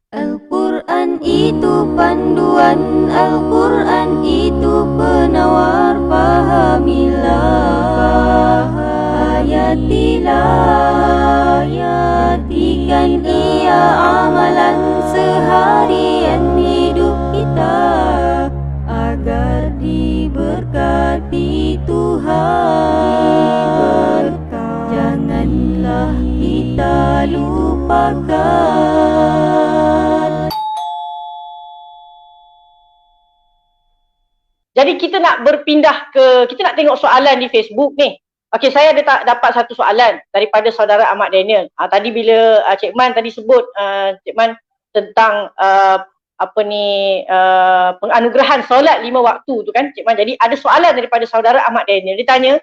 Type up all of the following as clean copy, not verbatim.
Al-Quran itu panduan, Al-Quran itu penawar, pahamilah, hayatilah, jadikan ia amalan seharian hidup kita, agar diberkati Tuhan. Janganlah kita lupakan. Jadi kita nak kita nak tengok soalan di Facebook ni. Okey, saya ada dapat satu soalan daripada saudara Ahmad Daniel. Tadi bila Cik Man tadi sebut Cik Man tentang penganugerahan solat 5 waktu tu kan Cik Man. Jadi ada soalan daripada saudara Ahmad Daniel. Dia tanya,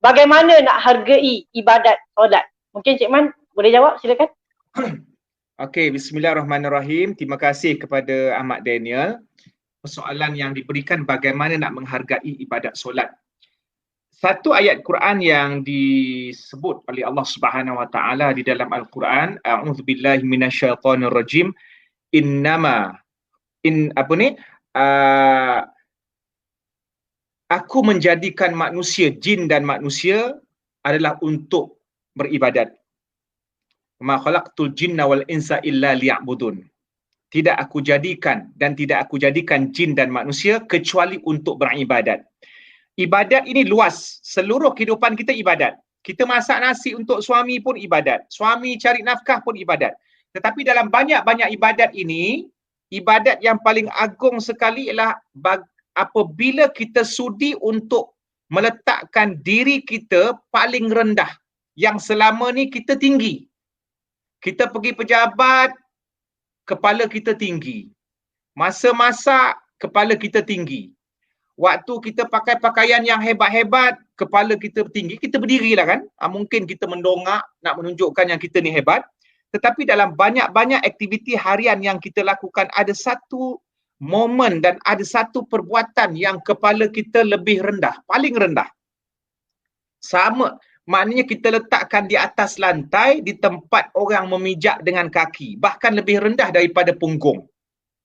bagaimana nak hargai ibadat solat? Mungkin Cik Man boleh jawab, silakan. Okey, bismillahirrahmanirrahim. Terima kasih kepada Ahmad Daniel. Soalan yang diberikan bagaimana nak menghargai ibadat solat. Satu ayat Quran yang disebut oleh Allah Subhanahu Wa Taala di dalam Al-Quran, a'udzubillahi minasyaitonirrajim, aku menjadikan manusia, jin dan manusia adalah untuk beribadat. Ma khalaqtul jinna wal insa illa liya'budun. Tidak aku jadikan jin dan manusia kecuali untuk beribadat. Ibadat ini luas. Seluruh kehidupan kita ibadat. Kita masak nasi untuk suami pun ibadat. Suami cari nafkah pun ibadat. Tetapi dalam banyak-banyak ibadat ini, ibadat yang paling agung sekali ialah apabila kita sudi untuk meletakkan diri kita paling rendah. Yang selama ni kita tinggi. Kita pergi pejabat, kepala kita tinggi. Masa masak, kepala kita tinggi. Waktu kita pakai pakaian yang hebat-hebat, kepala kita tinggi. Kita berdirilah kan. Mungkin kita mendongak nak menunjukkan yang kita ni hebat. Tetapi dalam banyak-banyak aktiviti harian yang kita lakukan, ada satu momen dan ada satu perbuatan yang kepala kita lebih rendah. Paling rendah. Sama. Maknanya kita letakkan di atas lantai di tempat orang memijak dengan kaki. Bahkan lebih rendah daripada punggung.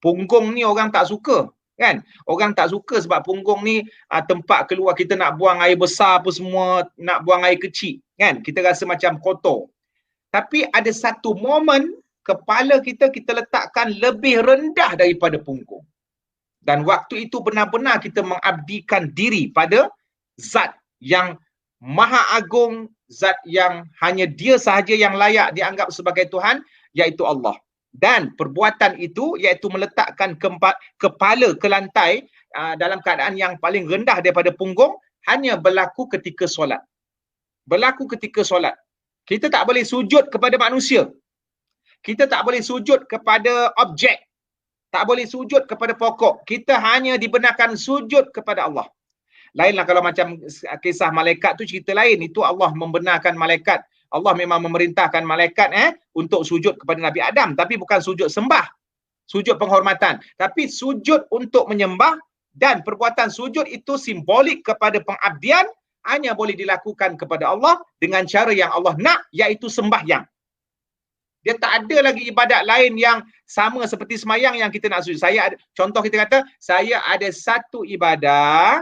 Punggung ni orang tak suka. Kan? Orang tak suka sebab punggung ni tempat keluar kita nak buang air besar apa semua, nak buang air kecil. Kan? Kita rasa macam kotor. Tapi ada satu momen kepala kita letakkan lebih rendah daripada punggung. Dan waktu itu benar-benar kita mengabdikan diri pada zat yang Maha Agung, zat yang hanya dia sahaja yang layak dianggap sebagai Tuhan, iaitu Allah. Dan perbuatan itu iaitu meletakkan kepala ke lantai dalam keadaan yang paling rendah daripada punggung hanya berlaku ketika solat. Berlaku ketika solat. Kita tak boleh sujud kepada manusia. Kita tak boleh sujud kepada objek. Tak boleh sujud kepada pokok. Kita hanya dibenarkan sujud kepada Allah. Lainlah kalau macam kisah malaikat tu cerita lain. Itu Allah membenarkan malaikat. Allah memang memerintahkan malaikat untuk sujud kepada Nabi Adam. Tapi bukan sujud sembah. Sujud penghormatan. Tapi sujud untuk menyembah. Dan perbuatan sujud itu simbolik kepada pengabdian. Hanya boleh dilakukan kepada Allah dengan cara yang Allah nak, iaitu sembahyang. Dia tak ada lagi ibadat lain yang sama seperti semayang yang kita nak sujud. Contoh kita kata, saya ada satu ibadah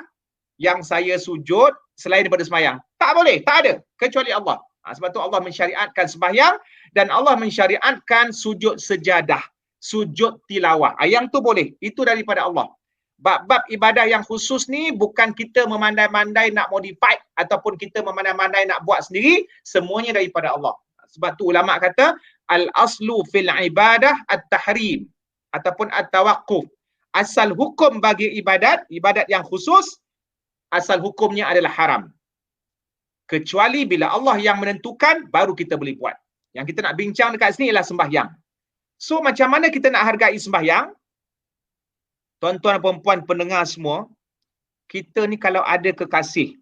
yang saya sujud selain daripada sembahyang. Tak boleh, tak ada. Kecuali Allah. Sebab tu Allah mensyariatkan sembahyang dan Allah mensyariatkan sujud sejadah. Sujud tilawah. Yang tu boleh. Itu daripada Allah. Bab-bab ibadah yang khusus ni bukan kita memandai-mandai nak modify ataupun kita memandai-mandai nak buat sendiri. Semuanya daripada Allah. Sebab tu ulama' kata, al-aslu fil ibadah at-tahrim ataupun at-tawaqquf. Asal hukum bagi ibadat yang khusus, asal hukumnya adalah haram. Kecuali bila Allah yang menentukan, baru kita boleh buat. Yang kita nak bincang dekat sini ialah sembahyang. So, macam mana kita nak hargai sembahyang? Tuan-tuan dan perempuan pendengar semua, kita ni kalau ada kekasih,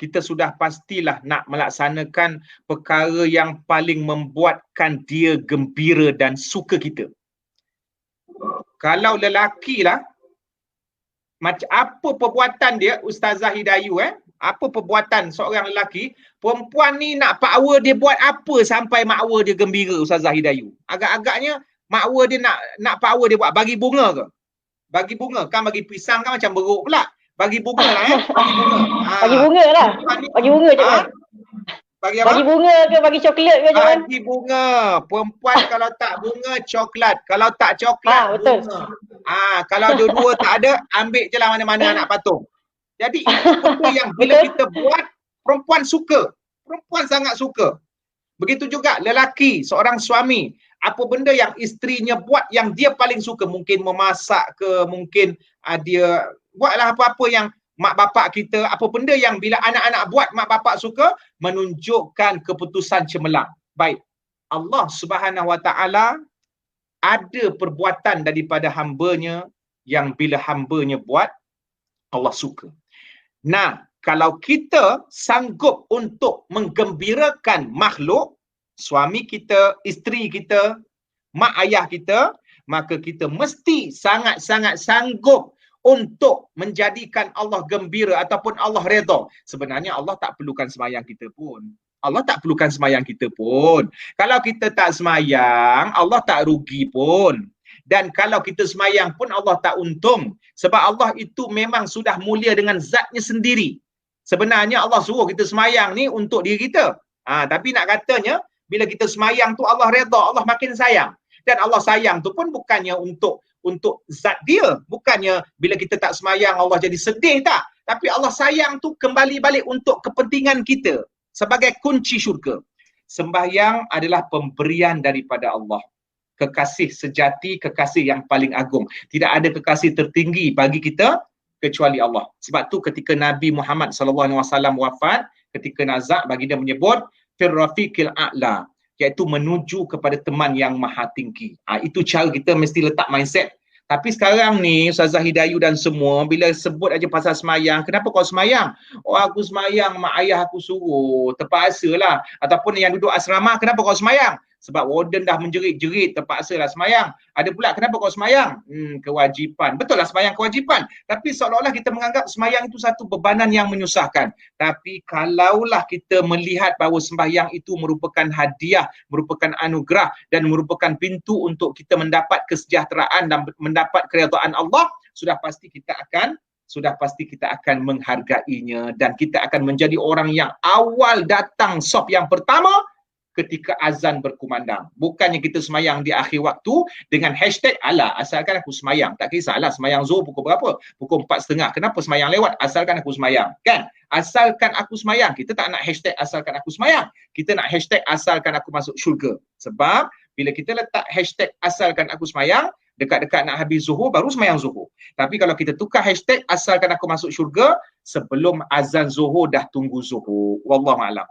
kita sudah pastilah nak melaksanakan perkara yang paling membuatkan dia gembira dan suka kita. Kalau lelaki lah, macam apa perbuatan dia, Ustazah Hidayu apa perbuatan seorang lelaki, perempuan ni nak makwa dia buat apa sampai makwa dia gembira, Ustazah Hidayu? Agak-agaknya makwa dia nak power dia buat bagi bunga ke? Bagi bunga kan, bagi pisang kan macam beruk pula. Bagi bunga lah bagi bunga. Bagi bunga lah. Bagi bunga je kan. Bagi apa? Bagi bunga ke bagi coklat ke macam mana? Bagi bunga. Perempuan kalau tak bunga coklat, kalau tak coklat betul. bunga. Kalau dua-dua tak ada, ambil je lah mana-mana nak patung. Jadi itu benda yang bila kita buat, perempuan suka. Perempuan sangat suka. Begitu juga lelaki, seorang suami, apa benda yang isterinya buat yang dia paling suka, mungkin memasak ke, mungkin dia buatlah apa-apa yang mak bapak kita, apa benda yang bila anak-anak buat mak bapak suka, menunjukkan keputusan cemerlang. Baik, Allah Subhanahu Wa Taala ada perbuatan daripada hambanya yang bila hambanya buat, Allah suka. Nah, kalau kita sanggup untuk menggembirakan makhluk, suami kita, isteri kita, mak ayah kita, maka kita mesti sangat-sangat sanggup untuk menjadikan Allah gembira ataupun Allah redha. Sebenarnya Allah tak perlukan sembahyang kita pun. Allah tak perlukan sembahyang kita pun. Kalau kita tak sembahyang, Allah tak rugi pun. Dan kalau kita sembahyang pun Allah tak untung. Sebab Allah itu memang sudah mulia dengan zatnya sendiri. Sebenarnya Allah suruh kita sembahyang ni untuk diri kita. Tapi nak katanya, bila kita sembahyang tu Allah redha, Allah makin sayang. Dan Allah sayang tu pun bukannya untuk zat dia. Bukannya bila kita tak sembahyang Allah jadi sedih, tak. Tapi Allah sayang tu kembali balik untuk kepentingan kita. Sebagai kunci syurga. Sembahyang adalah pemberian daripada Allah. Kekasih sejati, kekasih yang paling agung. Tidak ada kekasih tertinggi bagi kita kecuali Allah. Sebab tu ketika Nabi Muhammad SAW wafat, ketika nazak baginda menyebut firrafiqil a'la, iaitu menuju kepada teman yang maha tinggi. Itu cara kita mesti letak mindset. Tapi sekarang ni Ustazah Hidayu dan semua bila sebut aja pasal semayang, kenapa kau semayang? Oh, aku semayang, mak ayah aku suruh, terpaksalah. Ataupun yang duduk asrama, kenapa kau semayang? Sebab warden dah menjerit-jerit, terpaksalah semayang. Ada pula, kenapa kau semayang? Kewajipan. Betul lah semayang kewajipan. Tapi seolah-olah kita menganggap semayang itu satu bebanan yang menyusahkan. Tapi kalaulah kita melihat bahawa sembahyang itu merupakan hadiah, merupakan anugerah dan merupakan pintu untuk kita mendapat kesejahteraan dan mendapat keredaan Allah, sudah pasti kita akan menghargainya dan kita akan menjadi orang yang awal datang saf yang pertama ketika azan berkumandang. Bukannya kita semayang di akhir waktu dengan hashtag, alah asalkan aku semayang. Tak kisahlah semayang Zuhur pukul berapa? Pukul 4.30. Kenapa semayang lewat? Asalkan aku semayang. Kan? Asalkan aku semayang. Kita tak nak hashtag asalkan aku semayang. Kita nak hashtag asalkan aku masuk syurga. Sebab bila kita letak hashtag asalkan aku semayang, dekat-dekat nak habis Zuhur, baru semayang Zuhur. Tapi kalau kita tukar hashtag asalkan aku masuk syurga, sebelum azan Zuhur dah tunggu Zuhur. Wallahualam.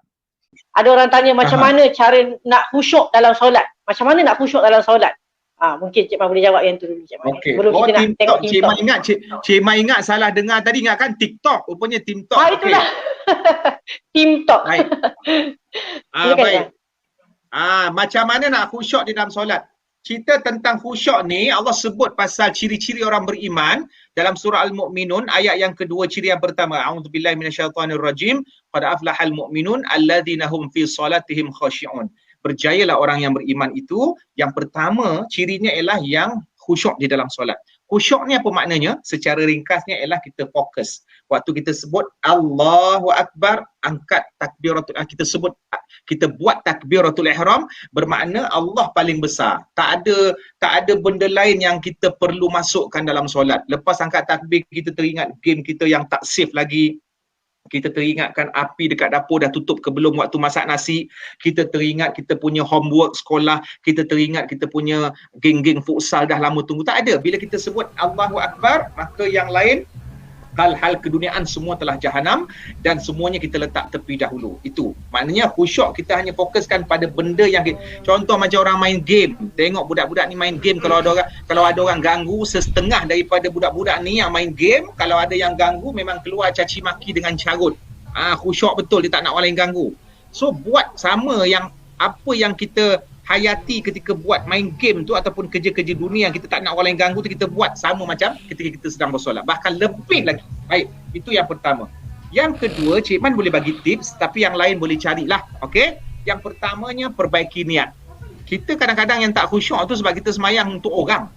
Ada orang tanya macam mana cara nak khusyuk dalam solat. Macam mana nak khusyuk dalam solat? Mungkin Cik Man boleh jawab yang tu dulu, Cik Man. Okey. Belum kita nak tengok TikTok. Cik Man ingat salah dengar tadi, ingat kan TikTok. Rupanya TikTok. Itulah. TikTok. Baik. Silakan, baik. Macam mana nak khusyuk di dalam solat? Cerita tentang khusyuk ni Allah sebut pasal ciri-ciri orang beriman dalam surah Al-Mu'minun ayat yang kedua. Ciri yang pertama, a'udzubillahi minasyaitonirrajim, qad aflahal mu'minun alladzina hum fi salatihim khashi'un. Berjayalah orang yang beriman itu. Yang pertama cirinya ialah yang khusyuk di dalam solat. Khusyuk ni apa maknanya? Secara ringkasnya ialah kita fokus. Waktu kita sebut Allahu Akbar, angkat takbiratul, kita buat takbiratul ihram, bermakna Allah paling besar. Tak ada benda lain yang kita perlu masukkan dalam solat. Lepas angkat takbir, kita teringat game kita yang tak safe lagi. Kita teringatkan api dekat dapur dah tutup ke belum waktu masak nasi. Kita teringat kita punya homework sekolah. Kita teringat kita punya geng-geng futsal dah lama tunggu. Tak ada. Bila kita sebut Allahu Akbar, maka yang lain, hal-hal keduniaan semua telah jahanam dan semuanya kita letak tepi dahulu. Itu maknanya khusyuk kita hanya fokuskan pada benda yang contoh macam orang main game. Tengok budak-budak ni main game, kalau ada orang ganggu, setengah daripada budak-budak ni yang main game, kalau ada yang ganggu memang keluar caci maki dengan carut. Khusyuk betul, dia tak nak orang lain ganggu. So buat sama yang apa yang kita hayati ketika buat main game tu ataupun kerja-kerja dunia yang kita tak nak orang lain ganggu tu, kita buat sama macam ketika kita sedang bersolat, bahkan lebih lagi. Baik, itu yang pertama. Yang kedua, Cik Man boleh bagi tips tapi yang lain boleh carilah. Okey, yang pertamanya perbaiki niat. Kita kadang-kadang yang tak khusyuk tu sebab kita semayang untuk orang.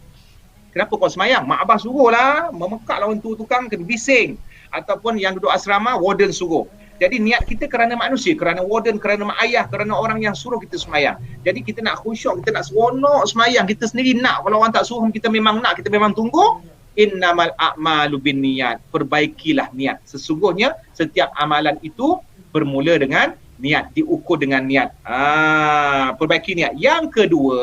Kenapa kau semayang? Mak abah suruh lah, memekak lawan tu tukang kena bising. Ataupun yang duduk asrama, warden suruh. Jadi niat kita kerana manusia, kerana warden, kerana mak ayah, kerana orang yang suruh kita semayang. Jadi kita nak khusyuk, kita nak seronok semayang, kita sendiri nak. Kalau orang tak suruh, kita memang nak, kita memang tunggu. Innamal a'malu binniyat. Perbaikilah niat. Sesungguhnya setiap amalan itu bermula dengan niat, diukur dengan niat. Perbaiki niat. Yang kedua,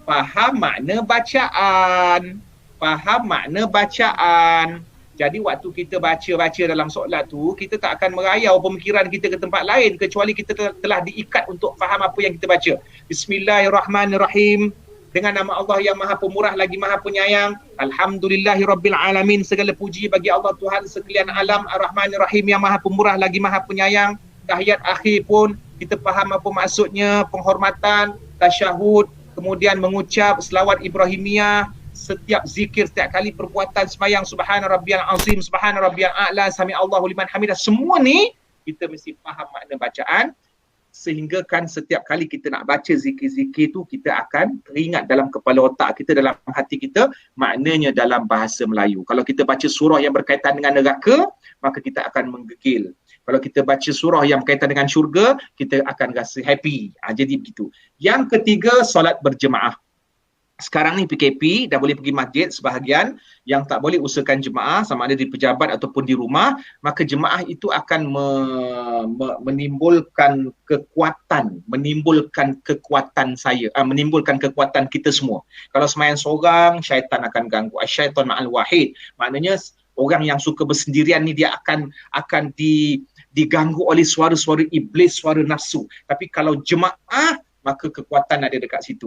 faham makna bacaan. Faham makna bacaan. Jadi waktu kita baca dalam solat tu, kita tak akan merayau pemikiran kita ke tempat lain kecuali kita telah diikat untuk faham apa yang kita baca. Bismillahirrahmanirrahim. Dengan nama Allah yang Maha Pemurah lagi Maha Penyayang. Alhamdulillahirabbil alamin. Segala puji bagi Allah Tuhan sekalian alam. Ar-Rahmanir-Rahim yang Maha Pemurah lagi Maha Penyayang. Tahiyat akhir pun kita faham apa maksudnya, penghormatan, tasyahud, kemudian mengucap selawat Ibrahimiyah, setiap zikir, setiap kali perbuatan sembahyang, subhana rabbiyal azim, subhana rabbiyal a'la, sami Allahu liman hamidah. Semua ni kita mesti faham makna bacaan, sehingga kan setiap kali kita nak baca zikir-zikir tu, kita akan teringat dalam kepala otak kita, dalam hati kita, maknanya dalam bahasa Melayu. Kalau kita baca surah yang berkaitan dengan neraka, maka kita akan menggigil. Kalau kita baca surah yang berkaitan dengan syurga, kita akan rasa happy. Jadi begitu. Yang ketiga, solat berjemaah. Sekarang ni PKP, dah boleh pergi masjid sebahagian. Yang tak boleh, usahakan jemaah, sama ada di pejabat ataupun di rumah. Maka jemaah itu akan menimbulkan kekuatan, menimbulkan kekuatan kita semua. Kalau sembahyang seorang, syaitan akan ganggu. Syaitan ma'al wahid. Maknanya orang yang suka bersendirian ni dia akan diganggu oleh suara-suara iblis, suara nafsu. Tapi kalau jemaah, maka kekuatan ada dekat situ.